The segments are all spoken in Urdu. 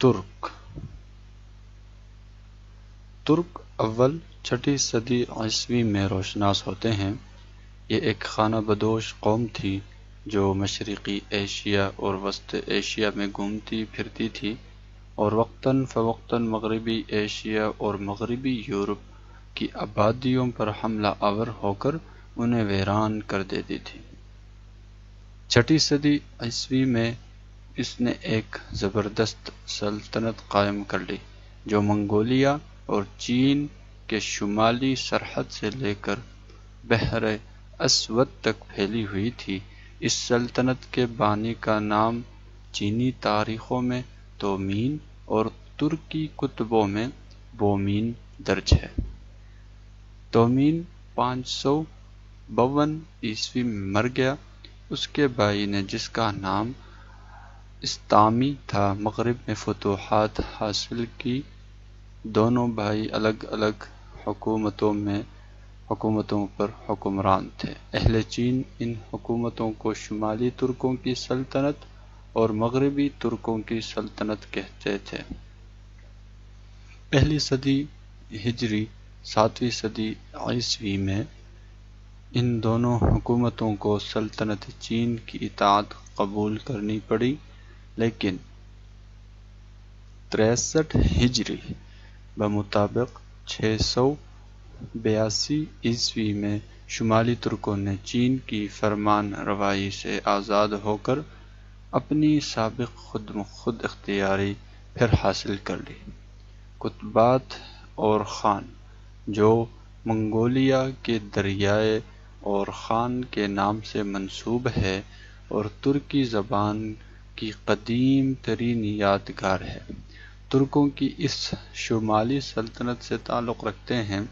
ترک اول 6 صدی عیسوی میں روشناس ہوتے ہیں۔ یہ ایک خانہ بدوش قوم تھی جو مشرقی ایشیا اور وسط ایشیا میں گھومتی پھرتی تھی اور وقتاً فوقتاً مغربی ایشیا اور مغربی یورپ کی آبادیوں پر حملہ آور ہو کر انہیں ویران کر دیتی تھی۔ 6 صدی عیسوی میں اس نے ایک زبردست سلطنت قائم کر لی جو منگولیا اور چین کے شمالی سرحد سے لے کر بحر اسود تک پھیلی ہوئی تھی۔ اس سلطنت کے بانی کا نام چینی تاریخوں میں تومین اور ترکی کتبوں میں بومین درج ہے۔ تومین 552 عیسوی میں مر گیا۔ اس کے بھائی نے، جس کا نام استامی تھا، مغرب میں فتوحات حاصل کی۔ دونوں بھائی الگ الگ حکومتوں پر حکمران تھے۔ اہل چین ان حکومتوں کو شمالی ترکوں کی سلطنت اور مغربی ترکوں کی سلطنت کہتے تھے۔ پہلی صدی ہجری 7ویں صدی عیسوی میں ان دونوں حکومتوں کو سلطنت چین کی اطاعت قبول کرنی پڑی، لیکن 63 ہجری بمطابق 682 عیسوی میں شمالی ترکوں نے چین کی فرمان روائی سے آزاد ہو کر اپنی سابق خود اختیاری پھر حاصل کر لی۔ قطبات اور خان، جو منگولیا کے دریائے اور خان کے نام سے منسوب ہے اور ترکی زبان کی قدیم ترین یادگار ہے، ترکوں کی اس شمالی سلطنت سے تعلق رکھتے ہیں۔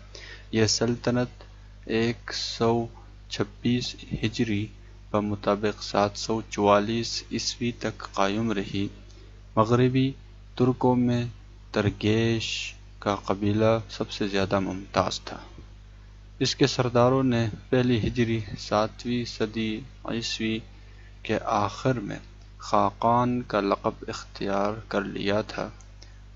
یہ سلطنت 126 ہجری بمطابق 744 عیسوی تک قائم رہی۔ مغربی ترکوں میں ترگیش کا قبیلہ سب سے زیادہ ممتاز تھا۔ اس کے سرداروں نے پہلی ہجری 7ویں صدی عیسوی کے آخر میں خاقان کا لقب اختیار کر لیا تھا،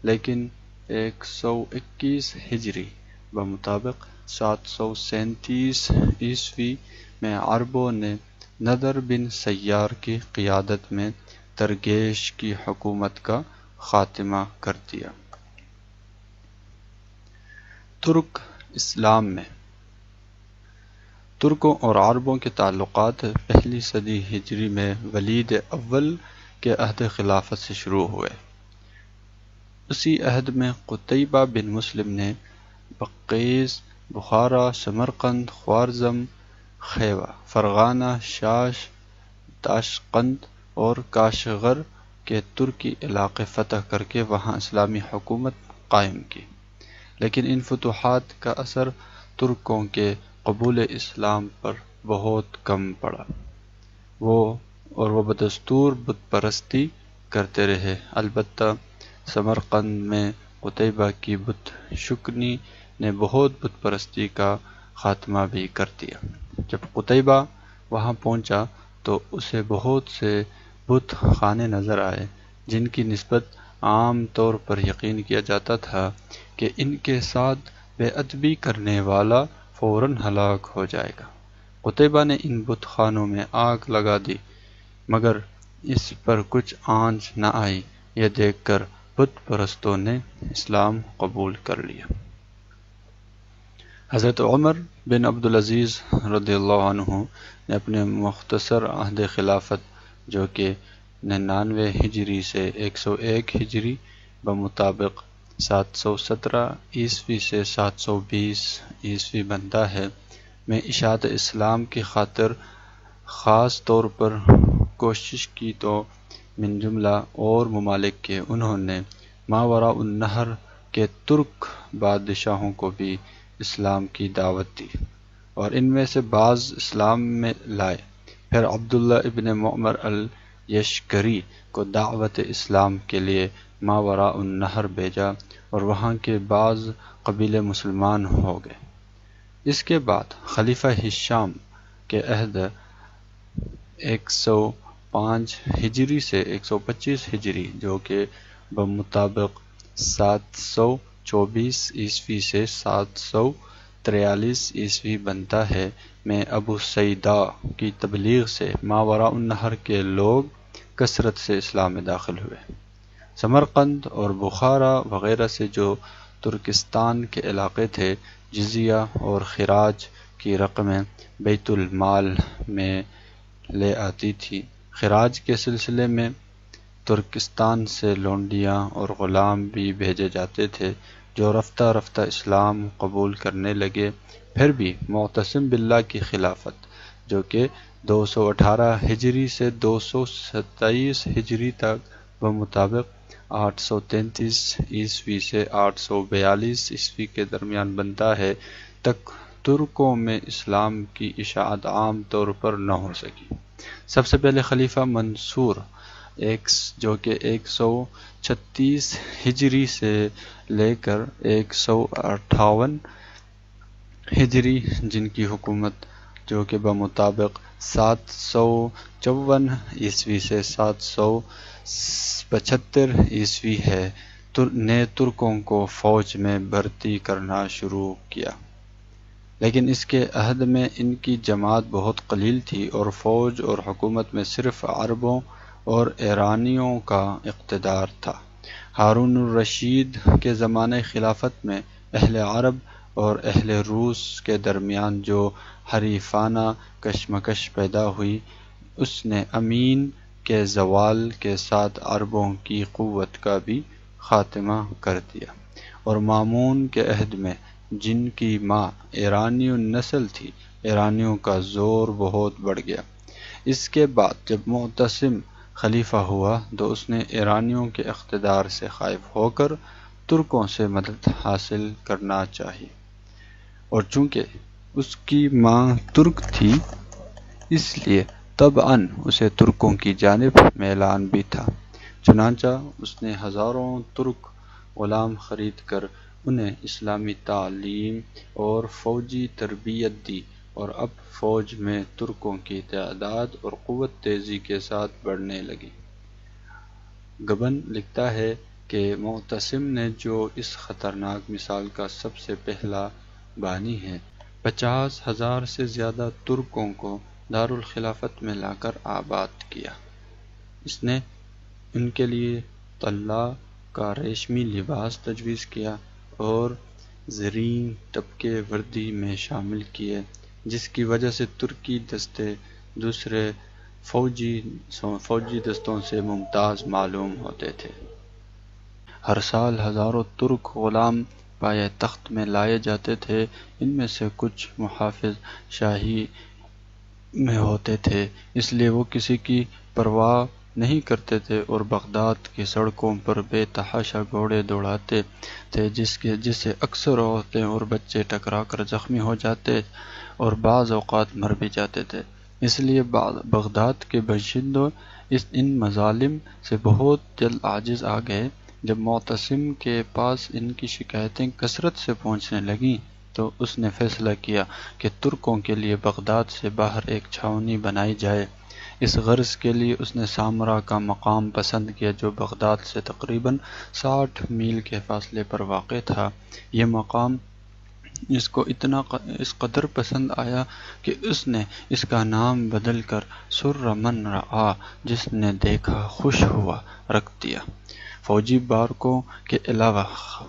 لیکن 121 ہجری بمطابق 737 عیسوی میں عربوں نے نضر بن سیار کی قیادت میں ترگیش کی حکومت کا خاتمہ کر دیا۔ ترک اسلام میں ترکوں اور عربوں کے تعلقات پہلی صدی ہجری میں ولید اول کے عہد خلافت سے شروع ہوئے۔ اسی عہد میں قتیبہ بن مسلم نے بقیس، بخارا، سمرقند، خوارزم، خیوا، فرغانہ، شاش، تاشقند اور کاشغر کے ترکی علاقے فتح کر کے وہاں اسلامی حکومت قائم کی، لیکن ان فتوحات کا اثر ترکوں کے قبول اسلام پر بہت کم پڑا۔ وہ بدستور بت پرستی کرتے رہے۔ البتہ سمرقند میں قتیبہ کی بت شکنی نے بت پرستی کا خاتمہ بھی کر دیا۔ جب قتیبہ وہاں پہنچا تو اسے بہت سے بت خانے نظر آئے جن کی نسبت عام طور پر یقین کیا جاتا تھا کہ ان کے ساتھ بے ادبی کرنے والا فوراً ہلاک ہو جائے گا۔ قتیبہ نے ان بت خانوں میں آگ لگا دی، مگر اس پر کچھ آنچ نہ آئی۔ یہ دیکھ کر بت پرستوں نے اسلام قبول کر لیا۔ حضرت عمر بن عبدالعزیز رضی اللہ عنہ نے اپنے مختصر عہد خلافت، جو کہ 99 ہجری سے 101 ہجری بمطابق 717 عیسوی سے 720 عیسوی بنتا ہے، میں اشاعت اسلام کی خاطر خاص طور پر کوشش کی تو من جملہ اور ممالک کے انہوں نے ماوراء النہر کے ترک بادشاہوں کو بھی اسلام کی دعوت دی اور ان میں سے بعض اسلام میں لائے۔ پھر عبداللہ ابن معمر الیشکری کو دعوت اسلام کے لیے ماوراء النہر بھیجا اور وہاں کے بعض قبیلے مسلمان ہو گئے۔ اس کے بعد خلیفہ ہشام کے عہد 105 ہجری سے 125 ہجری، جو کہ بمطابق 724 عیسوی سے 743 عیسوی بنتا ہے میں ابو سعیدہ کی تبلیغ سے ماوراء النہر کے لوگ کثرت سے اسلام میں داخل ہوئے۔ سمرقند اور بخارا وغیرہ سے جو ترکستان کے علاقے تھے جزیہ اور خراج کی رقمیں بیت المال میں لے آتی تھی۔ خراج کے سلسلے میں ترکستان سے لونڈیاں اور غلام بھی بھیجے جاتے تھے جو رفتہ رفتہ اسلام قبول کرنے لگے۔ پھر بھی معتصم باللہ کی خلافت جو کہ 218 ہجری سے 227 ہجری تک بمطابق 833 عیسوی سے 842 عیسوی کے درمیان بنتا ہے تک ترکوں میں اسلام کی اشاعت عام طور پر نہ ہو سکی۔ سب سے پہلے خلیفہ منصور جو کہ 136 ہجری سے لے کر 158 ہجری جن کی حکومت جو کہ بمطابق 754 عیسوی سے 775 عیسوی ہے نے ترکوں کو فوج میں بھرتی کرنا شروع کیا، لیکن اس کے عہد میں ان کی جماعت بہت قلیل تھی اور فوج اور حکومت میں صرف عربوں اور ایرانیوں کا اقتدار تھا۔ ہارون الرشید کے زمانہ خلافت میں اہل عرب اور اہل روس کے درمیان جو حریفانہ کشمکش پیدا ہوئی اس نے امین کے زوال کے ساتھ عربوں کی قوت کا بھی خاتمہ کر دیا، اور مامون کے عہد میں جن کی ماں ایرانی النسل تھی ایرانیوں کا زور بہت بڑھ گیا۔ اس کے بعد جب معتصم خلیفہ ہوا تو اس نے ایرانیوں کے اقتدار سے خائف ہو کر ترکوں سے مدد حاصل کرنا چاہی، اور چونکہ اس کی ماں ترک تھی اس لیے طبعاً اسے ترکوں کی جانب میلان بھی تھا، چنانچہ اس نے ہزاروں ترک غلام خرید کر انہیں اسلامی تعلیم اور فوجی تربیت دی، اور اب فوج میں ترکوں کی تعداد اور قوت تیزی کے ساتھ بڑھنے لگی۔ گبن لکھتا ہے کہ معتصم نے جو اس خطرناک مثال کا سب سے پہلا بانی ہے 50,000 سے زیادہ ترکوں کو دارالخلافت میں لا کر آباد کیا۔ اس نے ان کے لیے طلّہ کا ریشمی لباس تجویز کیا اور زرین ٹپکے وردی میں شامل کیے، جس کی وجہ سے ترکی دستے دوسرے فوجی دستوں سے ممتاز معلوم ہوتے تھے۔ ہر سال ہزاروں ترک غلام پایہ تخت میں لائے جاتے تھے، ان میں سے کچھ محافظ شاہی میں ہوتے تھے، اس لیے وہ کسی کی پرواہ نہیں کرتے تھے اور بغداد کی سڑکوں پر بے تحاشا گھوڑے دوڑاتے تھے جس سے اکثر عورتیں اور بچے ٹکرا کر زخمی ہو جاتے اور بعض اوقات مر بھی جاتے تھے۔ اس لیے بغداد کے باشندوں ان مظالم سے بہت جلد عاجز آ گئے۔ جب معتصم کے پاس ان کی شکایتیں کثرت سے پہنچنے لگیں تو اس نے فیصلہ کیا کہ ترکوں کے لیے بغداد سے باہر ایک چھاؤنی بنائی جائے۔ اس غرض کے لیے اس نے سامرا کا مقام پسند کیا جو بغداد سے تقریباً 60 میل کے فاصلے پر واقع تھا۔ یہ مقام اس کو اس قدر پسند آیا کہ اس نے اس کا نام بدل کر سر من رعا جس نے دیکھا خوش ہوا رکھ دیا۔ فوجی بارکوں کے علاوہ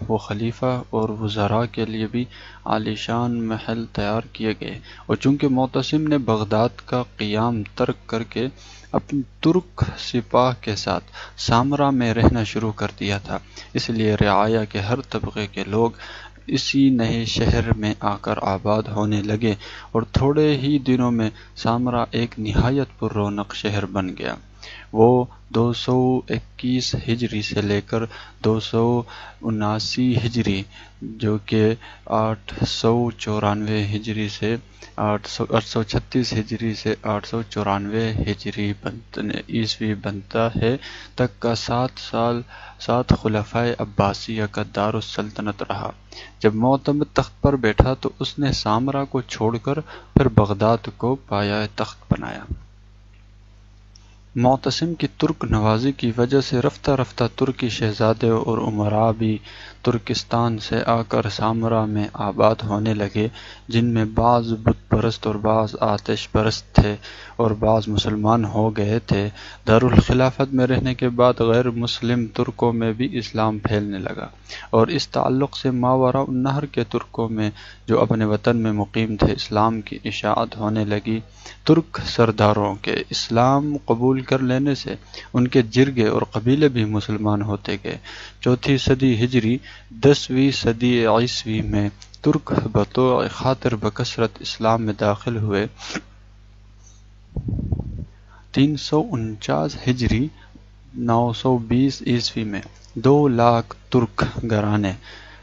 وہ خلیفہ اور وزراء کے لیے بھی عالیشان محل تیار کیے گئے، اور چونکہ معتصم نے بغداد کا قیام ترک کر کے اپنی ترک سپاہ کے ساتھ سامرا میں رہنا شروع کر دیا تھا، اس لیے رعایا کے ہر طبقے کے لوگ اسی نئے شہر میں آ کر آباد ہونے لگے، اور تھوڑے ہی دنوں میں سامرا ایک نہایت پر رونق شہر بن گیا۔ وہ 221 ہجری سے لے کر 279 ہجری جو کہ 894 ہجری سے 836 ہجری سے 894 ہجری عیسوی بنتا ہے تک کا 7 خلفائے عباسیہ کا دار السلطنت رہا۔ جب معتمد تخت پر بیٹھا تو اس نے سامرا کو چھوڑ کر پھر بغداد کو پایہ تخت بنایا۔ معتصم کی ترک نوازی کی وجہ سے رفتہ رفتہ ترکی شہزادے اور امراء بھی ترکستان سے آ کر سامرا میں آباد ہونے لگے، جن میں بعض بت پرست اور بعض آتش پرست تھے اور بعض مسلمان ہو گئے تھے۔ دارالخلافت میں رہنے کے بعد غیر مسلم ترکوں میں بھی اسلام پھیلنے لگا، اور اس تعلق سے ماوراء النہر کے ترکوں میں جو اپنے وطن میں مقیم تھے اسلام کی اشاعت ہونے لگی۔ ترک سرداروں کے اسلام قبول کر لینے سے ان کے جرگے اور قبیلے بھی مسلمان ہوتے گئے۔ 4 صدی ہجری 10ویں صدی عیسوی میں ترک بطوع خاطر بکثرت اسلام میں داخل ہوئے۔ 349 ہجری 920 عیسوی میں 2 لاکھ ترک گھرانے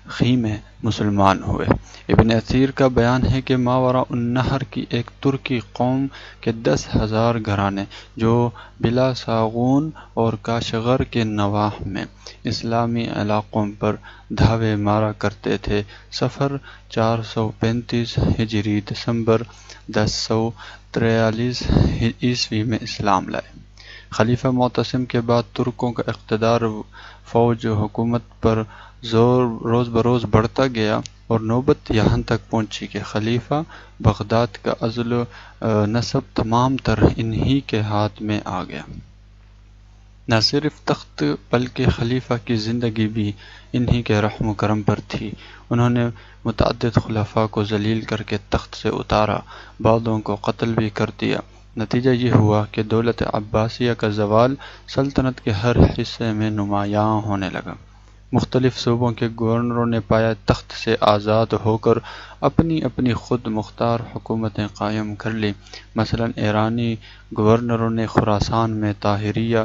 خیمے مسلمان ہوئے۔ ابن اثیر کا بیان ہے کہ ماوراء النہر کی ایک ترکی قوم کے 10,000 گھرانے جو بلاساغون اور کاشغر کے نواح میں اسلامی علاقوں پر دھاوے مارا کرتے تھے۔ صفر 435 ہجری دسمبر 1043 عیسوی میں اسلام لائے۔ خلیفہ معتصم کے بعد ترکوں کا اقتدار فوج و حکومت پر روز بروز بڑھتا گیا، اور نوبت یہاں تک پہنچی کہ خلیفہ بغداد کا عزل و نصب تمام تر انہی کے ہاتھ میں آ گیا۔ نہ صرف تخت بلکہ خلیفہ کی زندگی بھی انہی کے رحم و کرم پر تھی۔ انہوں نے متعدد خلفاء کو ذلیل کر کے تخت سے اتارا، بعضوں کو قتل بھی کر دیا۔ نتیجہ یہ ہوا کہ دولت عباسیہ کا زوال سلطنت کے ہر حصے میں نمایاں ہونے لگا۔ مختلف صوبوں کے گورنروں نے پایا تخت سے آزاد ہو کر اپنی اپنی خود مختار حکومتیں قائم کر لیں۔ مثلا ایرانی گورنروں نے خراسان میں طاہریہ،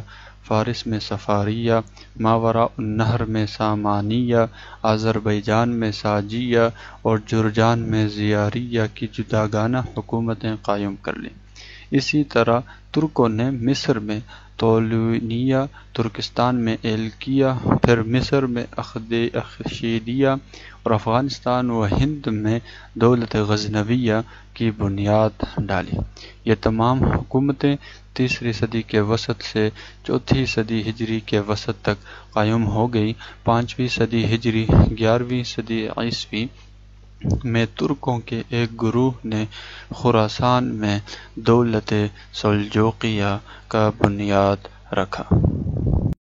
فارس میں صفاریہ، ماوراء النہر میں سامانیہ، آذربائیجان میں ساجیہ اور جرجان میں زیاریہ کی جداگانہ حکومتیں قائم کر لیں۔ اسی طرح ترکوں نے مصر میں طولونیہ، ترکستان میں ایلکیہ، پھر مصر میں اخشیدیہ اور افغانستان و ہند میں دولت غزنویہ کی بنیاد ڈالی۔ یہ تمام حکومتیں 3 صدی کے وسط سے 4 صدی ہجری کے وسط تک قائم ہو گئی۔ 5ویں صدی ہجری 11ویں صدی عیسوی میں ترکوں کے ایک گروہ نے خراسان میں دولت سلجوقیہ کا بنیاد رکھا۔